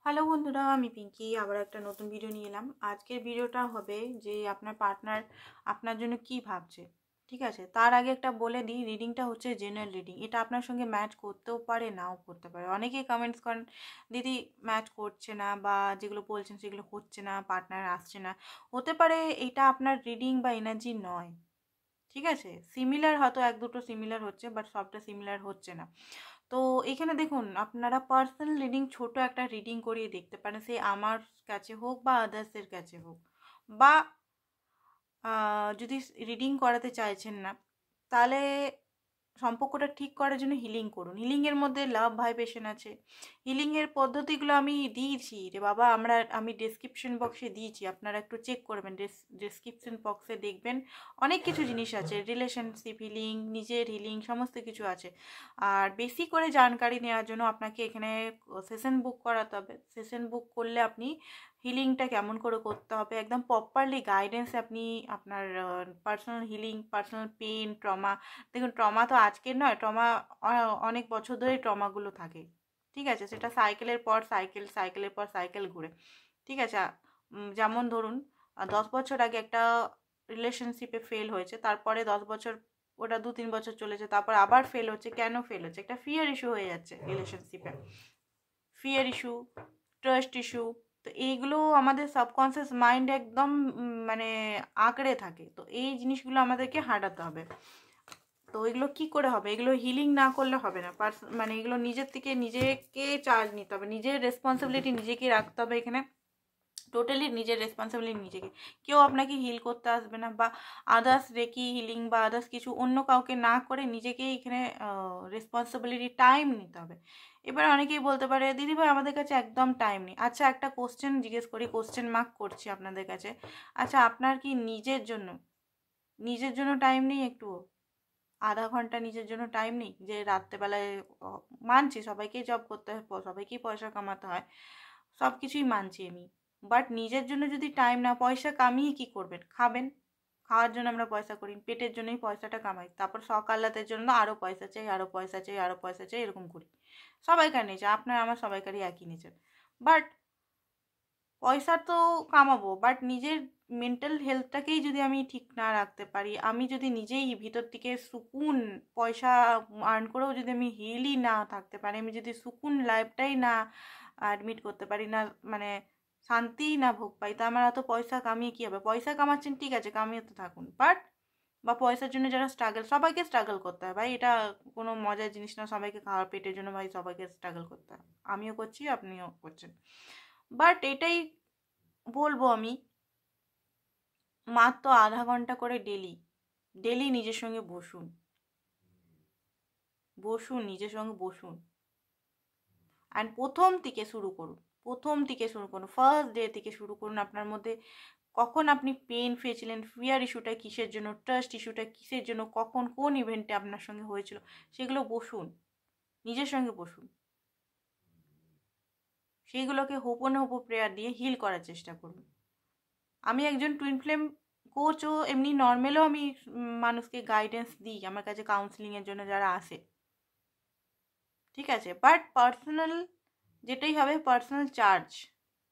Hello বন্ধুরা, আমি পিঙ্কি আবার একটা নতুন ভিডিও নিয়ে এলাম। আজকের ভিডিওটা হবে যে আপনার পার্টনার আপনার জন্য কি ভাবছে। ঠিক আছে, তার আগে একটা বলে দিই, রিডিংটা হচ্ছে জেনারেল রিডিং। এটা আপনার সঙ্গে ম্যাচ করতেও পারে, নাও করতে পারে। অনেকেই কমেন্টস করেন দিদি ম্যাচ করছে না, বা যেগুলো বলছেন সেগুলো হচ্ছে না, পার্টনার আসছে না। হতে পারে এটা আপনার রিডিং বা এনার্জি নয়। ঠিক আছে, সিমিলার হয়তো এক দুটো সিমিলার হচ্ছে, বাট সবটা সিমিলার হচ্ছে না। তো এখানে দেখুন, আপনারা পার্সোনাল রিডিং ছোট একটা রিডিং করিয়ে দেখতে পারেন, সে আমার কাছে হোক বা আদার্সের কাছে হোক। বা যদি রিডিং করাতে চাইছেন না, তাহলে সম্পর্কটা ঠিক করার জন্য হিলিং করুন। হিলিংয়ের মধ্যে লাভ ভাইব্রেশন আছে। হিলিংয়ের পদ্ধতিগুলো আমি দিয়েছি রে বাবা, আমি ডেসক্রিপশন বক্সে দিয়েছি, আপনারা একটু চেক করবেন। ডেসক্রিপশন বক্সে দেখবেন অনেক কিছু জিনিস আছে, রিলেশনশিপ হিলিং, নিজের হিলিং, সমস্ত কিছু আছে। আর বেশি করে জানকারি নেওয়ার জন্য আপনাকে এখানে সেশন বুক করাতে হবে। সেশন বুক করলে আপনি হিলিংটা কেমন করে করতে হবে একদম প্রপারলি গাইডেন্স আপনি আপনার personal healing, personal pain, trauma. দেখুন, ট্রমা তো আজকের নয়, ট্রমা অনেক বছর ধরেই ট্রমাগুলো থাকে। ঠিক আছে, সেটা সাইকেলের পর সাইকেল, সাইকেলের পর সাইকেল ঘুরে। ঠিক আছে, যেমন ধরুন 10 বছর আগে একটা রিলেশনশিপে ফেল হয়েছে, তারপরে 10 বছর, ওটা 2-3 বছর চলেছে, তারপর আবার ফেল হচ্ছে। কেন ফেল হচ্ছে? একটা ফিয়ার ইস্যু হয়ে যাচ্ছে রিলেশনশিপে। Fear issue, trust issue. তো এইগুলো আমাদের সাবকনসিয়াস মাইন্ড একদম মানে আঁকড়ে থাকে। তো এই জিনিসগুলো আমাদেরকে হাঁটাতে হবে। তো এগুলো কি করে হবে? এগুলো হিলিং না করলে হবে না। মানে এগুলো নিজের থেকে নিজেকে চার্জ নিতে হবে, নিজের রেসপন্সিবিলিটি নিজেকে রাখতে হবে এখানে। টোটালি নিজের রেসপন্সিবিলিটি নিজেকে। কেউ আপনাকে হিল করতে আসবে না, বা আদার্স রেকি হিলিং বা আদার্স কিছু অন্য কাউকে না করে নিজেকেই এখানে রেসপন্সিবিলিটি টাইম নিতে হবে। এবার অনেকেই বলতে পারে দিদিভাই আমাদের কাছে একদম টাইম নেই। আচ্ছা, একটা কোশ্চেন জিজ্ঞেস করি, কোশ্চেন মার্ক করছি আপনাদের কাছে। আচ্ছা, আপনার কি নিজের জন্য টাইম নেই একটুও? আধা ঘন্টা নিজের জন্য টাইম নেই? যে রাত্রেবেলায় মানছি সবাইকেই জব করতে হয়, সবাইকেই পয়সা কামাতে হয়, সব কিছুই মানছি আমি। বাট নিজের জন্য যদি টাইম না, পয়সা কামিয়ে কি করবেন? খাবেন। খাওয়ার জন্য আমরা পয়সা করি, পেটের জন্যই পয়সাটা কামাই। তারপর সকালাতের জন্য আরও পয়সা চাই, আরও পয়সা চাই, আরও পয়সা চাই, এরকম করি। সবাইকার নেচার, আপনার আমার সবাইকারই একই নেচার। বাট পয়সা তো কামাবো, বাট নিজের মেন্টাল হেলথটাকেই যদি আমি ঠিক না রাখতে পারি, আমি যদি নিজেই ভিতর থেকে সুকুন, পয়সা আর্ন করেও যদি আমি হিলই না থাকতে পারি, আমি যদি সুকুন লাইফটাই না অ্যাডমিট করতে পারি না, মানে শান্তিই না ভোগ পাই, তা আমার এত পয়সা কামিয়ে কী হবে? পয়সা কামাচ্ছেন, ঠিক আছে, কামিয়ে তো থাকুন, বাট বা পয়সার জন্য যারা স্ট্রাগল, সবাইকে স্ট্রাগল করতে হয় ভাই, এটা কোনো মজার জিনিস না। সবাইকে খাওয়ার পেটের জন্য ভাই সবাইকে স্ট্রাগল করতে হয়, আমিও করছি, আপনিও করছেন। বাট এটাই বলবো আমি, মাত্র আধা ঘন্টা করে ডেলি, ডেলি নিজের সঙ্গে বসুন, নিজের সঙ্গে বসুন। অ্যান্ড প্রথম থেকে শুরু করুন, ফার্স্ট ডে থেকে শুরু করুন। আপনার মধ্যে কখন আপনি পেন পেয়েছিলেন, ফিয়ার ইস্যুটা কিসের জন্য, ট্রাস্ট ইস্যুটা কিসের জন্য, কখন কোন ইভেন্টে আপনার সঙ্গে হয়েছিল, সেগুলো বসুন, নিজের সঙ্গে বসুন। সেইগুলোকে হোপো প্রেয়ার দিয়ে হিল করার চেষ্টা করুন। আমি একজন টুইন ফ্লেম কোচও, এমনি নর্মালও আমি মানুষকে গাইডেন্স দিই আমার কাছে কাউন্সিলিংয়ের জন্য যারা আসে। ঠিক আছে, বাট পার্সোনাল যেটাই হবে পার্সোনাল চার্জ।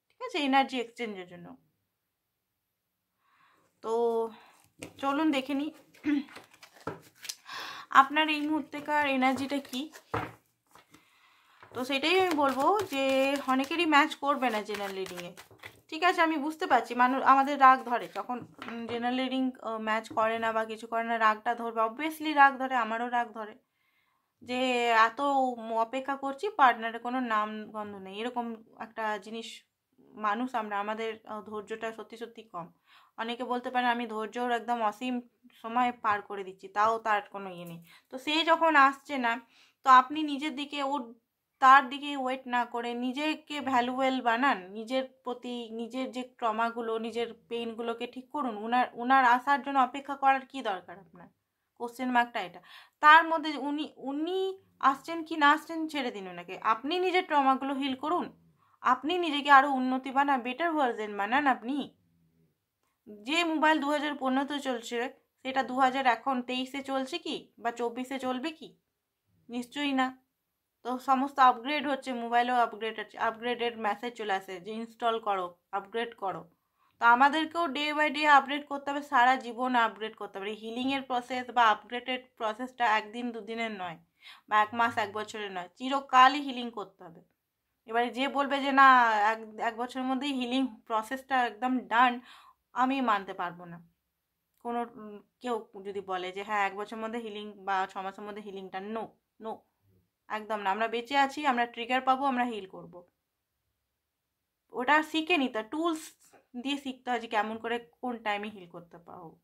ঠিক আছে, এনার্জি এক্সচেঞ্জের জন্য। তো চলুন দেখে নিই আপনার এই মুহূর্তেকার এনার্জিটা কি। তো সেটাই আমি বলবো যে অনেকেরই ম্যাচ করবে না জেনারেল রিডিংয়ে। ঠিক আছে, আমি বুঝতে পারছি, আমাদের রাগ ধরে যখন জেনারেল রিডিং ম্যাচ করে না বা কিছু করে না, রাগটা ধরবে, অবভিয়াসলি রাগ ধরে, আমারও রাগ ধরে যে এত অপেক্ষা করছি, পার্টনারের কোনো নাম গন্ধ নেই, এরকম একটা জিনিস। মানুষ আমরা, আমাদের ধৈর্যটা সত্যি সত্যি কম। অনেকে বলতে পারে আমি ধৈর্যর একদম অসীম সময় পার করে দিচ্ছি, তাও তার কোনো ইয়ে নেই। তো সে যখন আসছে না, তো আপনি নিজের দিকে তার দিকে ওয়েট না করে নিজেকে ভ্যালুয়েবল বানান, নিজের প্রতি, নিজের যে ট্রমাগুলো, নিজের পেইনগুলোকে ঠিক করুন। উনার আসার জন্য অপেক্ষা করার কি দরকার আপনার? কোশ্চেন মার্কটা এটা। তার মধ্যে উনি আসছেন কি না আসছেন ছেড়ে দিন ওনাকে, আপনি নিজের ট্রমাগুলো হিল করুন, আপনি নিজেকে আরও উন্নতি বানান, বেটার ভার্জেন বানান আপনি। যে মোবাইল 2015-তে চলছে, সেটা 2000 এখন 23-এ চলছে কি, বা 24-এ চলবে কি? নিশ্চয়ই না। তো সমস্ত আপগ্রেড হচ্ছে, মোবাইলেও আপগ্রেড হচ্ছে, আপগ্রেডের মেসেজ চলে আসে যে ইনস্টল করো, আপগ্রেড করো। তো আমাদেরকেও ডে বাই ডে আপগ্রেড করতে হবে, সারা জীবন আপগ্রেড করতে হবে। হিলিংয়ের প্রসেস বা আপগ্রেডেড প্রসেসটা একদিন দুদিনের নয়, বা 1 মাস 1 বছরের নয়, চিরকালই হিলিং করতে হবে। এবারে যে বলবে যে না এক এক বছরের মধ্যেই হিলিং প্রসেসটা একদম ডান, আমি মানতে পারবো না। কোনো কেউ যদি বলে যে হ্যাঁ 1 বছরের মধ্যে হিলিং বা 6 মাসের মধ্যে হিলিংটা, নো নো, একদম না। আমরা বেঁচে আছি, আমরা ট্রিগার পাবো, আমরা হিল করব। ওটা শিখে নিতে, টুলস দিয়ে শিখতে হয় যে কেমন করে কোন টাইমে হিল করতে পারবো।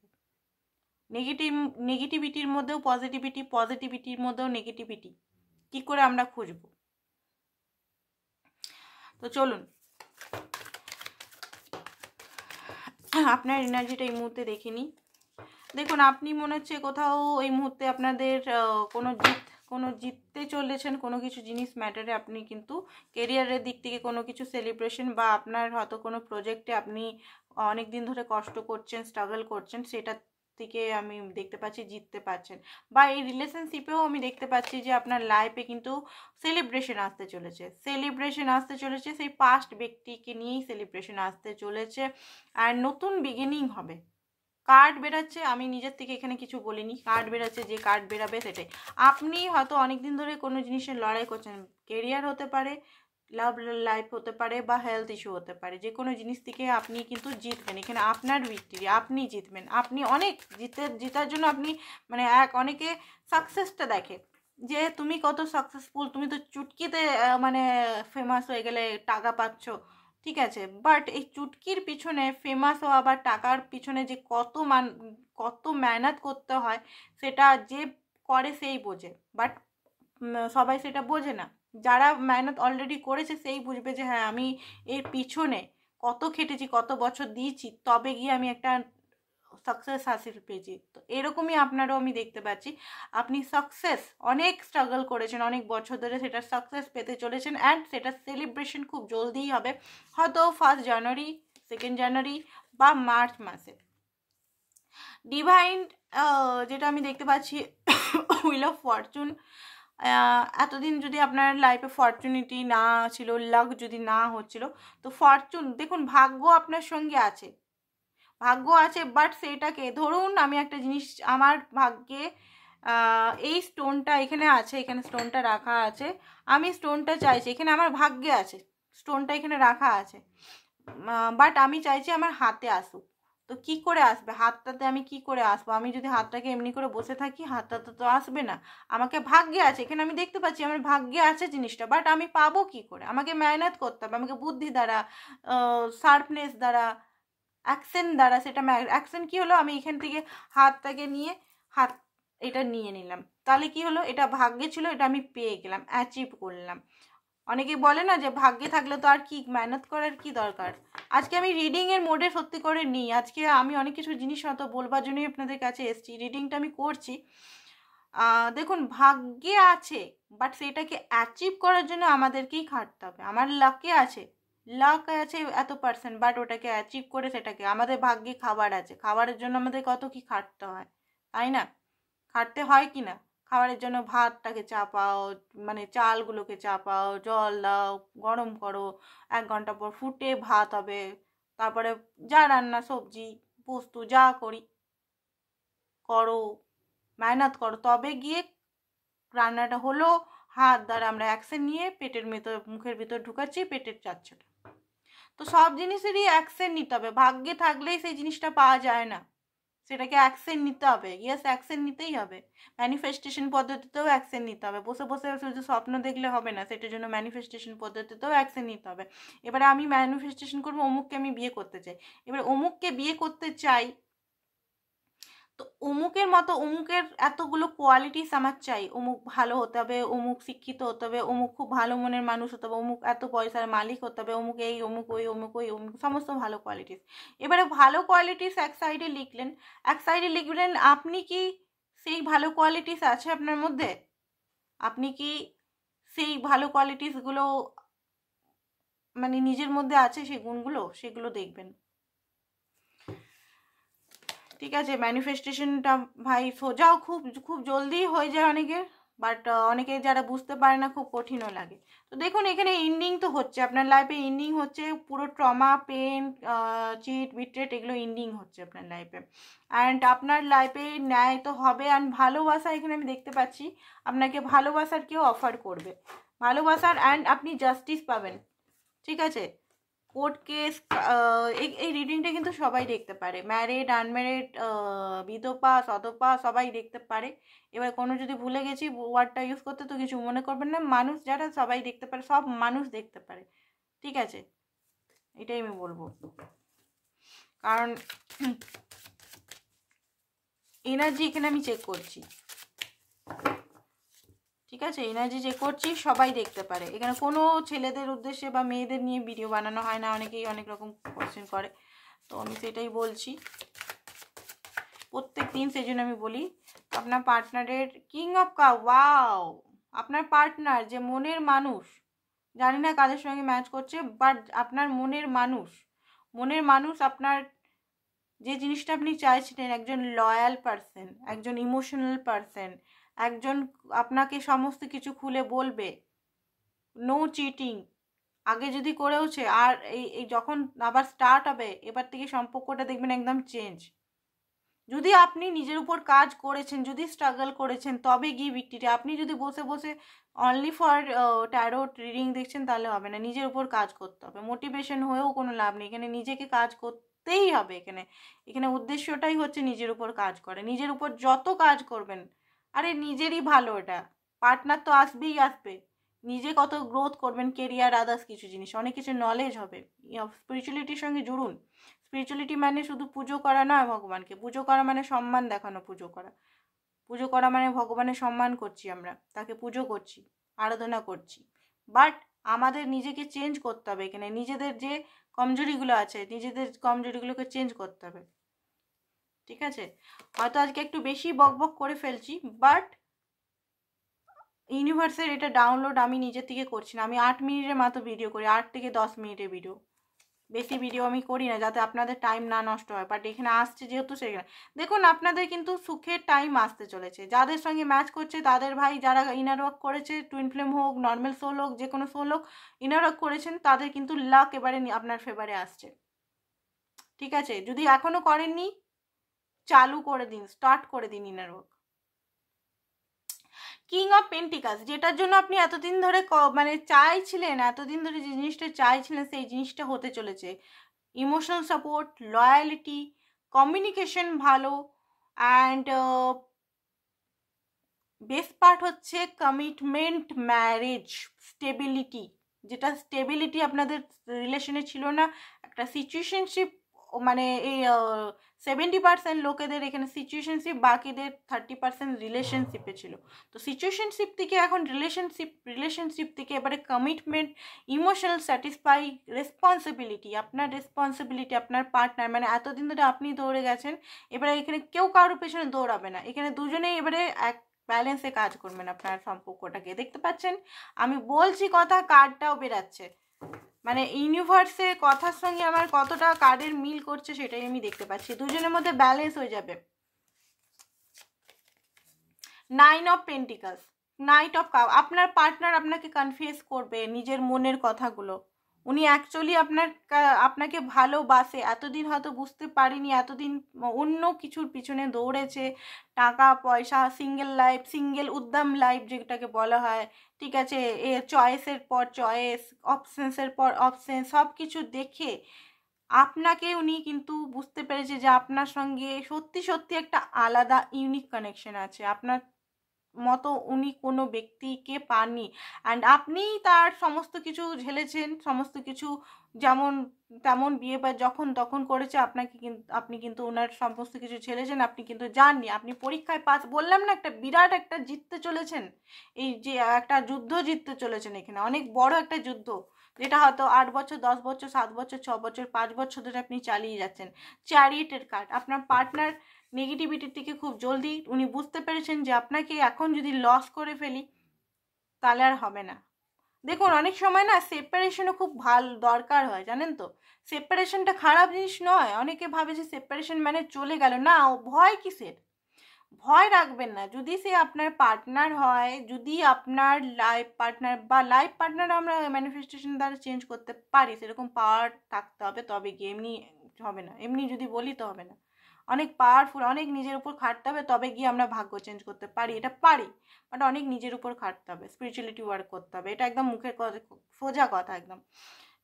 নেগেটিভিটির মধ্যেও পজিটিভিটি, পজিটিভিটির মধ্যেও নেগেটিভিটি, কি করে আমরা খুঁজবো। তো চলুন আপনার এনার্জিটা এই মুহূর্তে দেখে নিই। দেখুন, আপনি মনে হচ্ছে কোথাও এই মুহূর্তে আপনাদের কোনো জিততে চলেছেন, কোনো কিছু জিনিস ম্যাটারে। আপনি কিন্তু কেরিয়ারের দিক থেকে কোনো কিছু সেলিব্রেশন, বা আপনার হয়তো কোনো প্রজেক্টে আপনি অনেক দিন ধরে কষ্ট করছেন, স্ট্রাগল করছেন, সেটা থেকে আমি দেখতে পাচ্ছি জিততে পারছেন। বা এই রিলেশনশিপেও আমি দেখতে পাচ্ছি যে আপনার লাইফে কিন্তু সেলিব্রেশন আসতে চলেছে, সেই পাস্ট ব্যক্তিকে নিয়েই সেলিব্রেশন আসতে চলেছে, আর নতুন বিগিনিং হবে। কার্ড বেরাচ্ছে, আমি নিজের থেকে এখানে কিছু বলিনি, কার্ড বেরাচ্ছে, যে কার্ড বেরাবে সেটাই। আপনি হয়তো অনেক দিন ধরে কোনো জিনিসের লড়াই করছেন, কেরিয়ার হতে পারে, লাভ লাইফ হতে পারে, বা হেলথ ইস্যু হতে পারে। যে কোনো জিনিস থেকে আপনি কিন্তু জিতবেন, এখানে আপনার ভিক্টরি, আপনি জিতবেন। আপনি অনেক জেতার জন্য আপনি মানে অনেকে সাকসেসটা দেখে যে তুমি কত সাকসেসফুল, তুমি তো চুটকিতে মানে ফেমাস হয়ে গেলে, টাকা পাচ্ছ, ঠিক আছে। বাট এই চুটকির পিছনে ফেমাস হওয়া বা টাকার পিছনে যে কত মেহনত করতে হয়, সেটা যে করে সেই বোঝে। বাট সবাই সেটা বোঝে না। যারা মেহনত অলরেডি করেছে সেই বুঝবে যে হ্যাঁ আমি এর পিছনে কত খেটেছি, কত বছর দিয়েছি, তবে গিয়ে আমি একটা সাকসেস হাসিল পেয়েছি। তো এরকমই আপনারও আমি দেখতে পাচ্ছি, আপনি সাকসেস অনেক স্ট্রাগল করেছেন অনেক বছর ধরে, সেটা সাকসেস পেতে চলেছেন, অ্যান্ড সেটা সেলিব্রেশন খুব জলদিই হবে, হয়তো 1 জানুয়ারি, 2 জানুয়ারি বা মার্চ মাসে। ডিভাইন যেটা আমি দেখতে পাচ্ছি, হুইল অফ ফরচুন। এতদিন যদি আপনার লাইফে ফরচুনিটি না ছিল, লাক যদি না হচ্ছিল, তো ফরচুন দেখুন, ভাগ্য আপনার সঙ্গে আছে, বাট সেটাকে ধরুন, আমি একটা জিনিস আমার ভাগ্যে এই স্টোনটা এখানে আছে, এখানে স্টোনটা রাখা আছে, আমি স্টোনটা চাইছি, এখানে আমার ভাগ্যে আছে, স্টোনটা এখানে রাখা আছে, বাট আমি চাইছি আমার হাতে আসুক। তো কি করে আসবে হাতটাতে, আমি কি করে আসবো? আমি যদি হাতটাকে এমনি করে বসে থাকি, হাতটাতে তো আসবে না। আমাকে ভাগ্যে আছে, এখানে আমি দেখতে পাচ্ছি আমার ভাগ্যে আছে জিনিসটা, বাট আমি পাবো কি করে? আমাকে মেহনত করতে হবে, আমাকে বুদ্ধি দ্বারা, শার্পনেস দ্বারা, অ্যাকশন দ্বারা। সেটা অ্যাকশন কি হলো, আমি এখান থেকে হাতটাকে নিয়ে এটা নিয়ে নিলাম, তাহলে কি হলো, এটা ভাগ্যে ছিল, এটা আমি পেয়ে গেলাম, অ্যাচিভ করলাম। অনেকে বলে না যে ভাগ্যে থাকলে তো আর কি মেহনত করার কি দরকার। আজকে আমি রিডিংয়ের মোডে সত্যি করে নিই, আজকে আমি অনেক কিছু জিনিস হয়তো বলবার জন্যই আপনাদের কাছে এসেছি, রিডিংটা আমি করছি। দেখুন, ভাগ্যে আছে, বাট সেটাকে অ্যাচিভ করার জন্য আমাদেরকেই খাটতে হবে। আমার লাক আছে এত%, বাট ওটাকে অ্যাচিভ করে সেটাকে, আমাদের ভাগ্যে খাবার আছে, খাবারের জন্য আমাদের কত কি খাটতে হয়, তাই না? খাটতে হয় কি না? খাবারের জন্য ভাতটাকে চাপাও, মানে চালগুলোকে চাপাও, জল দাও, গরম করো, 1 ঘন্টা পর ফুটে ভাত হবে, তারপরে যা রান্না, সবজি, পোস্ত যা করো, মেহনত করো, তবে গিয়ে রান্নাটা হলো। হাত দ্বারা আমরা অ্যাকশন নিয়ে মুখের ভিতর ঢুকাচ্ছি, পেটের যাচ্ছে। তো সব জিনিসেরই অ্যাকশন নিতে হবে, ভাগ্যে থাকলেই সেই জিনিসটা পাওয়া যায় না, সেটাকে অ্যাকশন নিতে হবে। ইয়েস, অ্যাকশন নিতেই হবে। ম্যানিফেস্টেশন পদ্ধতিতেও অ্যাকশন নিতে হবে, বসে বসে শুধু স্বপ্ন দেখলে হবে না, সেটার জন্য ম্যানিফেস্টেশন পদ্ধতিতেও অ্যাকশন নিতে হবে। এবারে আমি ম্যানিফেস্টেশন করবো অমুককে আমি বিয়ে করতে চাই, এবারে অমুককে বিয়ে করতে চাই, তো অমুকের এতগুলো কোয়ালিটিস আমার চাই, অমুক ভালো হতে হবে, অমুক শিক্ষিত হতে হবে, অমুক খুব ভালো মনের মানুষ হতে হবে, অমুক এত পয়সার মালিক হতে হবে, অমুক এই, অমুক ওই, অমুক ওই, অমুক, সমস্ত ভালো কোয়ালিটিস। এবারে ভালো কোয়ালিটিস এক সাইডে লিখলেন, আপনি কি সেই ভালো কোয়ালিটিস আছে আপনার মধ্যে? আপনি কি সেই ভালো কোয়ালিটিসগুলো মানে নিজের মধ্যে আছে, সেই গুণগুলো, সেগুলো দেখবেন, ঠিক আছে? ম্যানিফেস্টেশনটা ভাই সোজাও খুব খুব জলদি হয়ে যায় অনেকের, বাট অনেকে যারা বুঝতে পারে না খুব কঠিনও লাগে। তো দেখুন এখানে এন্ডিং তো হচ্ছে, আপনার লাইফে এন্ডিং হচ্ছে, পুরো ট্রমা, পেন, চিট, বিট্রেট এগুলো এন্ডিং হচ্ছে আপনার লাইফে। অ্যান্ড আপনার লাইফে ন্যায় তো হবে। অ্যান্ড ভালোবাসা এখানে আমি দেখতে পাচ্ছি, আপনাকে ভালোবাসার কেউ অফার করবে, ভালোবাসার, অ্যান্ড আপনি জাস্টিস পাবেন। ঠিক আছে, কোর্ট কেস, এই রিডিংটা কিন্তু সবাই দেখতে পারে, ম্যারিড, আনম্যারিড, বিধবা, সধবা সবাই দেখতে পারে। এবার কোনো যদি ভুলে গেছি ওয়ার্ডটা ইউজ করতে তো কিছু মনে করবেন না, মানুষ যারা সবাই দেখতে পারে, সব মানুষ দেখতে পারে। ঠিক আছে, এটাই আমি বলবো, কারণ এনার্জি এখানে আমি চেক করছি। ঠিক আছে, এনার্জি চেক করছি, সবাই দেখতে পারে। এখানে কোনো ছেলেদের উদ্দেশ্যে বা মেয়েদের নিয়ে ভিডিও বানানো হয় না, অনেকেই অনেক রকম কোয়েশ্চেন করে, তো আমি সেটাই বলছি প্রত্যেক দিন, সেই জন্য আমি বলি আপনার পার্টনারের কিং অফ কাপ, ওয়াও, আপনার পার্টনার যে মনের মানুষ, জানি না কাদের সঙ্গে ম্যাচ করছে, বাট আপনার মনের মানুষ আপনার যে জিনিসটা আপনি চাইছিলেন, একজন লয়াল পারসন, একজন ইমোশনাল পারসন, একজন আপনাকে সমস্ত কিছু খুলে বলবে, নো চিটিং, আগে যদি করেওছে আর এই যখন আবার স্টার্ট হবে, এবার থেকে সম্পর্কটা দেখবেন একদম চেঞ্জ। যদি আপনি নিজের উপর কাজ করেছেন, যদি স্ট্রাগল করেছেন, তবে গিয়ে ভিক্টরি। আপনি যদি বসে বসে অনলি ফর ট্যারোট রিডিং দেখছেন তাহলে হবে না, নিজের উপর কাজ করতে হবে। মোটিভেশন হয়েও কোনো লাভ নেই, এখানে নিজেকে কাজ করতেই হবে। এখানে উদ্দেশ্যটাই হচ্ছে নিজের উপর কাজ করে, নিজের উপর যত কাজ করবেন, আরে নিজেরই ভালো, এটা পার্টনার তো আসবেই আসবে, নিজে কত গ্রোথ করবেন, কেরিয়ার, আদার্স কিছু জিনিস, অনেক কিছু নলেজ হবে। স্পিরিচুয়ালিটির সঙ্গে জুড়ুন। স্পিরিচুয়ালিটি মানে শুধু পুজো করা নয়, ভগবানকে পুজো করা মানে সম্মান দেখানো, পুজো করা মানে ভগবানের সম্মান করছি, আমরা তাকে পুজো করছি, আরাধনা করছি। বাট আমাদের নিজেকে চেঞ্জ করতে হবে, এখানে নিজেদের যে কমজোরিগুলো আছে, নিজেদের কমজোরিগুলোকে চেঞ্জ করতে হবে। ঠিক আছে, হয়তো আজকে একটু বেশি বকবক করে ফেলছি, বাট ইউনিভার্সের এটা ডাউনলোড আমি নিজের থেকে করছি না। আমি 8 মিনিটের মতো ভিডিও করি, 8 থেকে 10 মিনিটের ভিডিও, বেশি ভিডিও আমি করি না, যাতে আপনাদের টাইম না নষ্ট হয়। বাট এখানে আসছে যেহেতু, সেখানে দেখুন আপনাদের কিন্তু সুখের টাইম আসতে চলেছে। যাদের সঙ্গে ম্যাচ করছে তাদের ভাই, যারা ইনার ওয়ার্ক করেছে, টুইন ফ্লেম হোক, নর্মাল সোল হোক, যে কোনো সোল হোক, ইনার ওয়ার্ক করেছেন, তাদের কিন্তু লাক এবারে আপনার ফেভারে আসছে। ঠিক আছে, যদি এখনও করেননি চালু করে দিন, স্টার্ট করে দিন ইনার ওয়ার্ক। কিং অফ পেন্টিকাস, যেটার জন্য আপনি এতদিন ধরে মানে চাইছিলেন, এতদিন ধরে যে জিনিসটা চাইছিলেন সেই জিনিসটা হতে চলেছে। ইমোশনাল সাপোর্ট, লয়ালিটি, কমিউনিকেশন ভালো, অ্যান্ড বেস্ট পার্ট হচ্ছে কমিটমেন্ট, ম্যারেজ, স্টেবিলিটি, যেটা স্টেবিলিটি আপনাদের রিলেশনে ছিল না, একটা সিচুয়েশনশিপ, মানে এই 70% লোকেদের এখানে সিচুয়েশনশিপ, বাকিদের 30% রিলেশনশিপে ছিল। তো সিচুয়েশনশিপ থেকে এখন রিলেশনশিপ থেকে এবারে কমিটমেন্ট, ইমোশনাল স্যাটিসফাই, রেসপন্সিবিলিটি, আপনার রেসপন্সিবিলিটি, আপনার পার্টনার, মানে এতদিন ধরে আপনি দৌড়ে গেছেন, এবারে এখানে কেউ কারোর পেছনে দৌড়াবে না, এখানে দুজনেই এবারে এক ব্যালেন্সে কাজ করবেন আপনার সম্পর্কটাকে। দেখতে পাচ্ছেন আমি বলছি কথা, কার্ডটাও বেরাচ্ছে, মানে ইউনিভার্সের কথার সঙ্গে আমার কতটা কার্ডের মিল করছে সেটাই আমি দেখতে পাচ্ছি, দুজনের মধ্যে ব্যালেন্স হয়ে যাবে। 9 of pentacles, night of cup, আপনার পার্টনার আপনাকে কনফিউজ করবে নিজের মনের কথাগুলো। উনি অ্যাকচুয়ালি আপনাকে ভালোবাসে, এতদিন হয়তো বুঝতে পারিনি, এতদিন অন্য কিছুর পিছনে দৌড়েছে, টাকা পয়সা, সিঙ্গেল লাইফ, সিঙ্গেল উদ্যম লাইফ যেটাকে বলা হয়। ঠিক আছে, এ চয়েসের পর চয়েস, অপশনসের পর অপশন, সব কিছু দেখে আপনাকে উনি কিন্তু বুঝতে পেরেছে যে আপনার সঙ্গে সত্যি সত্যি একটা আলাদা ইউনিক কানেকশন আছে, আপনার মতো উনি কোনো ব্যক্তিকে পাননি। অ্যান্ড আপনি তার সমস্ত কিছু ঝেলেছেন, সমস্ত কিছু যেমন তেমন বিয়ে বা যখন তখন করেছে, আপনি কিন্তু ওনার সমস্ত কিছু ঝেলেছেন, আপনি কিন্তু জাননি, আপনি পরীক্ষায় পাস, বললাম না একটা বিরাট একটা জিততে চলেছেন, এই যে একটা যুদ্ধ জিততে চলেছেন, এখানে অনেক বড় একটা যুদ্ধ, যেটা হয়তো 8 বছর, 10 বছর, 7 বছর, 6 বছর, 5 বছর ধরে আপনি চালিয়ে যাচ্ছেন। চ্যারিয়েটের কার্ড, আপনার পার্টনার নেগেটিভিটির থেকে খুব জলদি উনি বুঝতে পেরেছেন যে আপনাকে এখন যদি লস করে ফেলি তাহলে আর হবে না। দেখুন অনেক সময় না সেপারেশনও খুব ভালো দরকার হয়, জানেন তো, সেপারেশনটা খারাপ জিনিস নয়। অনেকে ভাবে যে সেপারেশন মানে চলে গেল, না, ভয় কিসের, ভয় রাখবেন না। যদি সে আপনার পার্টনার হয়, যদি আপনার লাইফ পার্টনার বা লাইফ পার্টনার আমরা ম্যানিফেস্টেশন দ্বারা চেঞ্জ করতে পারি, সেরকম পাওয়ার থাকতে হবে, তবে গিয়ে এমনি হবে না। এমনি যদি বলি তো হবে না, অনেক পাওয়ারফুল, অনেক নিজের উপর খাটতে হবে, তবে গিয়ে আমরা ভাগ্য চেঞ্জ করতে পারি। এটা পারি, বাট অনেক নিজের উপর খাটতে হবে, স্পিরিচুয়ালিটি ওয়ার্ক করতে হবে। এটা একদম মুখের কথা, সোজা কথা একদম,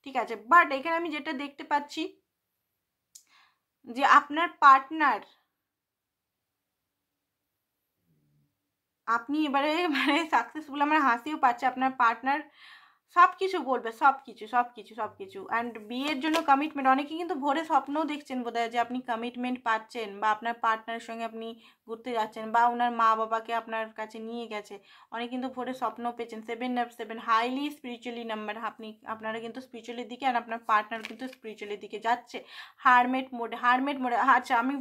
ঠিক আছে। বাট এখানে আমি যেটা দেখতে পাচ্ছি যে আপনার পার্টনার, আপনি এবারে মানে সাকসেসফুল, আমার হাসিও পাচ্ছে। আপনার পার্টনার সব কিছু বলবে, সব কিছু সব কিছু সব কিছু। অ্যান্ড বিয়ের জন্য কমিটমেন্ট, অনেকে কিন্তু ভোরে স্বপ্নও দেখছেন বোধহয় যে আপনি কমিটমেন্ট পাচ্ছেন, বা আপনার পার্টনারের সঙ্গে আপনি ঘুরতে যাচ্ছেন, বা ওনার মা বাবাকে আপনার কাছে নিয়ে গেছে। অনেকে কিন্তু ভোরে স্বপ্ন পেয়েছেন। 7 হাইলি স্পিরিচুয়ালি নাম্বার। আপনারা কিন্তু স্পিরিচুয়ালির দিকে, আর আপনার পার্টনার কিন্তু স্পিরিচুয়ালির দিকে যাচ্ছে, হারমেট মোডে। আচ্ছা আমি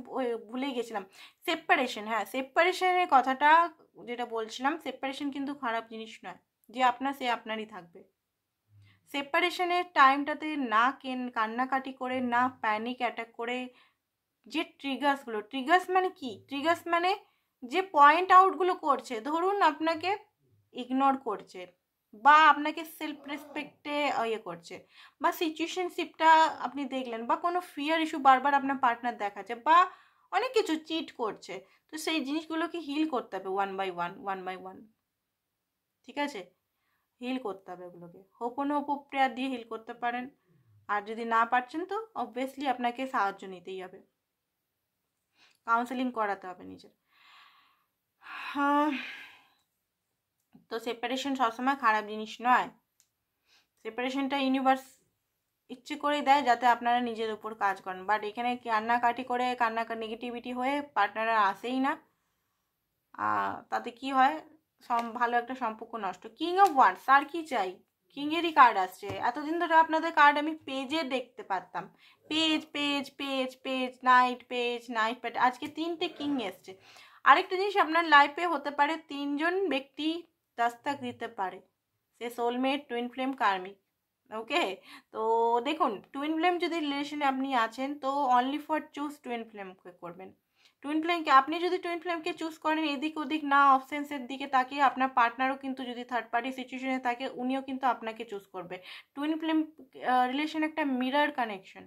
ভুলে গেছিলাম, সেপারেশন। হ্যাঁ, সেপারেশনের কথাটা যেটা বলছিলাম, সেপারেশন কিন্তু খারাপ জিনিস নয়, যে আপনার সে আপনারই থাকবে। সেপারেশনের টাইমটাতে না কান্নাকাটি করে, না প্যানিক অ্যাটাক করে, যে ট্রিগার্স মানে কি, ট্রিগার্স মানে যে পয়েন্ট আউটগুলো করছে, ধরুন আপনাকে ইগনোর করছে, বা আপনাকে সেলফ রেসপেক্টে ইয়ে করছে, বা সিচুয়েশনশিপটা আপনি দেখলেন, বা কোনো ফিয়ার ইস্যু বারবার আপনার পার্টনার দেখাচ্ছে, বা অনেক কিছু চিট করছে, তো সেই জিনিসগুলোকে হিল করতে হবে ওয়ান বাই ওয়ান, ঠিক আছে। হিল করতে হবে ওগুলোকে, হোপো প্রেয়ার দিয়ে হিল করতে পারেন। আর যদি না পারছেন তো অবভিয়াসলি আপনাকে সাহায্য নিতেই হবে, কাউন্সেলিং করাতে হবে নিজের। তো সেপারেশন সবসময় খারাপ জিনিস নয়। সেপারেশনটা ইউনিভার্স ইচ্ছে করেই দেয় যাতে আপনারা নিজের উপর কাজ করেন। বাট এখানে কান্নাকাটি করে, নেগেটিভিটি হয়ে পার্টনাররা আসেই না, তাতে কি হয়, ভালো একটা সম্পর্ক নষ্ট। কিং অফ ওয়ান্স, আর কি চাই, কিংয়েরই কার্ড আসছে। এতদিন ধরে আপনাদের কার্ড আমি পেজে দেখতে পারতাম, page page page page, night page, night pad, আজকে 3টে কিং এসছে। আরেকটা জিনিস, আপনার লাইফে হতে পারে 3জন ব্যক্তি দস্তক দিতে পারে, সে সোলমেট, টুইন ফ্লেম, কার্মিক। ওকে, তো দেখুন, টুইন ফ্লেম যদি রিলেশনে আপনি আছেন, তো অনলি ফর চুজ টুইন ফ্লেমকে করবেন। টুইন ফ্লেমকে, আপনি যদি টুইন ফ্লেমকে চুজ করেন এদিক ওদিক না, অপশনসের দিকে তাকিয়ে, আপনার পার্টনারও কিন্তু যদি থার্ড পার্টি সিচুয়েশনে থাকে, উনিও কিন্তু আপনাকে চুজ করবে। টুইন ফ্লেম রিলেশন একটা মিরর কানেকশন,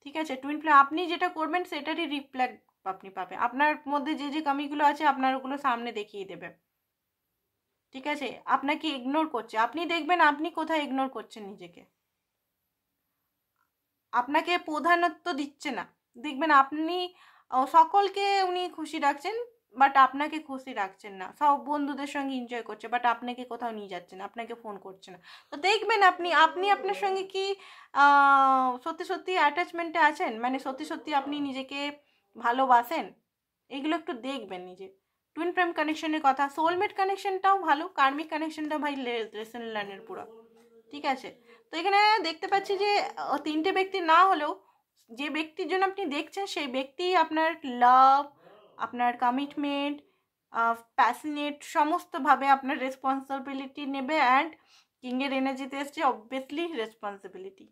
ঠিক আছে। টুইন ফ্লেম, আপনি যেটা করবেন সেটারই রিফ্লেক্ট আপনি পাবেন। আপনার মধ্যে যে যে কমিগুলো আছে আপনার ওগুলো সামনে দেখিয়ে দেবে, ঠিক আছে। আপনাকে ইগনোর করছে, আপনি দেখবেন আপনি কোথায় ইগনোর করছেন নিজেকে, আপনাকে প্রাধান্য দিচ্ছে না, দেখবেন আপনি সকলকে উনি খুশি রাখছেন, বাট আপনাকে খুশি রাখছেন না। সব বন্ধুদের সঙ্গে এনজয় করছে, বাট আপনাকে কোথাও নিয়ে যাচ্ছে না, আপনাকে ফোন করছে না। তো দেখবেন আপনি আপনি আপনার সঙ্গে কি সত্যি সত্যি অ্যাটাচমেন্টে আছেন, মানে সত্যি সত্যি আপনি নিজেকে ভালোবাসেন, এগুলো একটু দেখবেন নিজে। টুইন ফ্লেম কানেকশনের কথা, সোলমেট কানেকশনটাও ভালো, কার্মিক কানেকশনটা ভাই লেসন লার্নের পুরো, ঠিক আছে। তো এখানে দেখতে পাচ্ছি যে 3টে ব্যক্তি না হলেও যে ব্যক্তির জন্য আপনি দেখছেন সেই ব্যক্তি আপনার লাভ, আপনার কমিটমেন্ট, প্যাশনেট, সমস্তভাবে আপনার রেসপন্সিবিলিটি নেবে। অ্যান্ড কিংয়ের এনার্জিতে এসছে অবভিয়াসলি রেসপন্সিবিলিটি।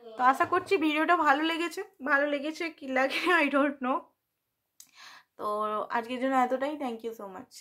তো আশা করছি ভিডিওটা ভালো লেগেছে কি লাগে আই ডোন্ট নো। তো আজকের জন্য এতটাই, থ্যাংক ইউ সো মাচ।